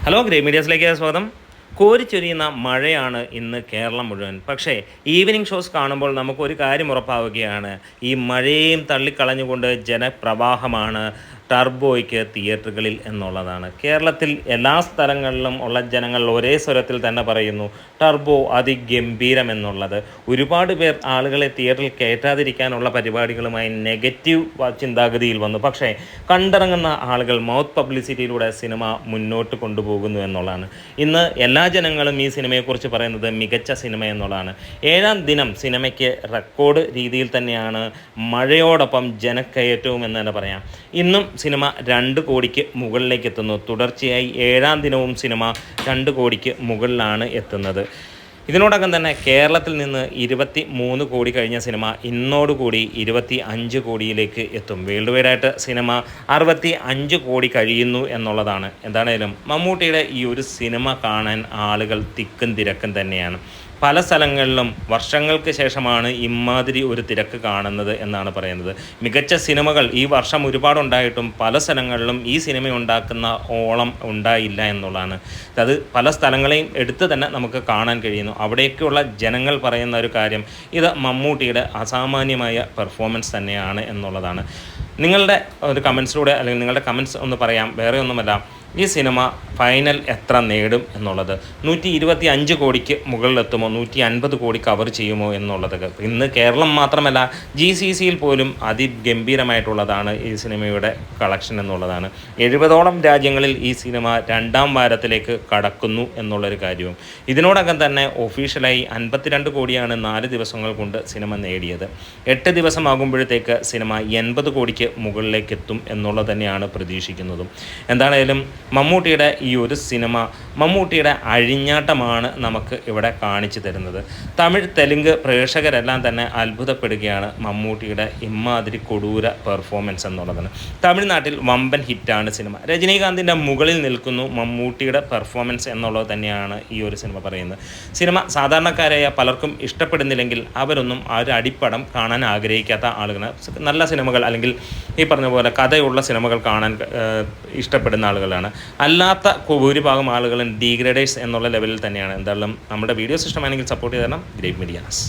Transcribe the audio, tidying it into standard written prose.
Hello grey മീഡിയാസിലേക്ക് സ്വാഗതം. കോരിച്ചൊരിയുന്ന മഴയാണ് ഇന്ന് കേരളം മുഴുവൻ. പക്ഷേ ഈവനിങ് ഷോസ് കാണുമ്പോൾ നമുക്കൊരു കാര്യം ഉറപ്പാവുകയാണ്, ഈ മഴയെയും തള്ളിക്കളഞ്ഞുകൊണ്ട് ജനപ്രവാഹമാണ് ടർബോയ്ക്ക് തിയേറ്ററുകളിൽ എന്നുള്ളതാണ്. കേരളത്തിൽ എല്ലാ സ്ഥലങ്ങളിലും ഉള്ള ജനങ്ങൾ ഒരേ സ്വരത്തിൽ തന്നെ പറയുന്നു ടർബോ അതിഗംഭീരം എന്നുള്ളത്. ഒരുപാട് പേർ ആളുകളെ തിയേറ്ററിൽ കയറ്റാതിരിക്കാനുള്ള പരിപാടികളുമായി നെഗറ്റീവ് ചിന്താഗതിയിൽ വന്നു. പക്ഷേ കണ്ടിറങ്ങുന്ന ആളുകൾ മൗത്ത് പബ്ലിസിറ്റിയിലൂടെ സിനിമ മുന്നോട്ട് കൊണ്ടുപോകുന്നു എന്നുള്ളതാണ്. ഇന്ന് എല്ലാ ജനങ്ങളും ഈ സിനിമയെക്കുറിച്ച് പറയുന്നത് മികച്ച സിനിമ എന്നുള്ളതാണ്. 7-ാം ദിനം സിനിമയ്ക്ക് റെക്കോർഡ് രീതിയിൽ തന്നെയാണ് മഴയോടൊപ്പം ജനക്കയറ്റവും എന്ന് തന്നെ പറയാം. ഇന്നും സിനിമ 2 കോടിക്ക് മുകളിലേക്ക് എത്തുന്നു. തുടർച്ചയായി 7-ാം ദിനവും സിനിമ 2 കോടിക്ക് മുകളിലാണ് എത്തുന്നത്. ഇതിനോടകം തന്നെ കേരളത്തിൽ നിന്ന് 23 കോടി കഴിഞ്ഞ സിനിമ ഇന്നോടുകൂടി 25 കോടിയിലേക്ക് എത്തും. വേൾഡ് വൈഡായിട്ട് സിനിമ 65 കോടി കഴിയുന്നു എന്നുള്ളതാണ്. എന്താണേലും മമ്മൂട്ടിയുടെ ഈ ഒരു സിനിമ കാണാൻ ആളുകൾ തിക്കും തിരക്കും തന്നെയാണ്. പല സ്ഥലങ്ങളിലും വർഷങ്ങൾക്ക് ശേഷമാണ് ഇമാതിരി ഒരു തിരക്ക് കാണുന്നത് എന്നാണ് പറയുന്നത്. മികച്ച സിനിമകൾ ഈ വർഷം ഒരുപാടുണ്ടായിട്ടും പല സ്ഥലങ്ങളിലും ഈ സിനിമ ഉണ്ടാക്കുന്ന ഓളം ഉണ്ടായില്ല എന്നുള്ളതാണ്. അത് പല സ്ഥലങ്ങളെയും എടുത്ത് തന്നെ നമുക്ക് കാണാൻ കഴിയുന്നു. അവിടേക്കുള്ള ജനങ്ങൾ പറയുന്ന ഒരു കാര്യം, ഇത് മമ്മൂട്ടിയുടെ അസാമാന്യമായ പെർഫോമൻസ് തന്നെയാണ് എന്നുള്ളതാണ്. നിങ്ങളുടെ ഒരു കമൻസിലൂടെ അല്ലെങ്കിൽ നിങ്ങളുടെ കമൻസ് ഒന്ന് പറയാം. വേറെ ഒന്നുമല്ല, ഈ സിനിമ ഫൈനൽ എത്ര നേടും എന്നുള്ളത്. 125 കോടിക്ക് മുകളിലെത്തുമോ, 150 കോടി കവർ ചെയ്യുമോ എന്നുള്ളതൊക്കെ. ഇന്ന് കേരളം മാത്രമല്ല GCCയിൽ പോലും അതിഗംഭീരമായിട്ടുള്ളതാണ് ഈ സിനിമയുടെ കളക്ഷൻ എന്നുള്ളതാണ്. 70ഓളം രാജ്യങ്ങളിൽ ഈ സിനിമ 2-ാം വാരത്തിലേക്ക് കടക്കുന്നു എന്നുള്ളൊരു കാര്യവും. ഇതിനോടകം തന്നെ ഒഫീഷ്യലായി 52 കോടിയാണ് 4 ദിവസങ്ങൾ കൊണ്ട് സിനിമ നേടിയത്. 8 ദിവസമാകുമ്പോഴത്തേക്ക് സിനിമ 80 കോടിക്ക് മുകളിലേക്ക് എത്തും എന്നുള്ളത് തന്നെയാണ് പ്രതീക്ഷിക്കുന്നതും. എന്താണേലും മമ്മൂട്ടിയുടെ ഈ ഒരു സിനിമ, മമ്മൂട്ടിയുടെ അഴിഞ്ഞാട്ടമാണ് നമുക്ക് ഇവിടെ കാണിച്ചു തരുന്നത്. തമിഴ് തെലുങ്ക് പ്രേക്ഷകരെല്ലാം തന്നെ അത്ഭുതപ്പെടുകയാണ് മമ്മൂട്ടിയുടെ ഇമ്മാതിരി കൊടൂര പെർഫോമൻസ് എന്നുള്ളതാണ്. തമിഴ്നാട്ടിൽ വമ്പൻ ഹിറ്റാണ് സിനിമ. രജനീകാന്തിൻ്റെ മുകളിൽ നിൽക്കുന്നു മമ്മൂട്ടിയുടെ പെർഫോമൻസ് എന്നുള്ളത് തന്നെയാണ് ഈ ഒരു സിനിമ പറയുന്നത്. സിനിമ സാധാരണക്കാരായ പലർക്കും ഇഷ്ടപ്പെടുന്നില്ലെങ്കിൽ അവരൊന്നും ആ ഒരു അടിപ്പടം കാണാൻ ആഗ്രഹിക്കാത്ത ആളുകളാണ്. നല്ല സിനിമകൾ അല്ലെങ്കിൽ ഈ പറഞ്ഞ പോലെ കഥയുള്ള സിനിമകൾ കാണാൻ ഇഷ്ടപ്പെടുന്ന ആളുകളാണ്. അല്ലാത്ത ഭൂരിഭാഗം ആളുകളും ഡീഗ്രേഡേഴ്സ് എന്നുള്ള ലെവലിൽ തന്നെയാണ്. എന്തായാലും നമ്മുടെ വീഡിയോസ് ഇഷ്ടമാണെങ്കിൽ സപ്പോർട്ട് ചെയ്ത് തരണം. Great medias.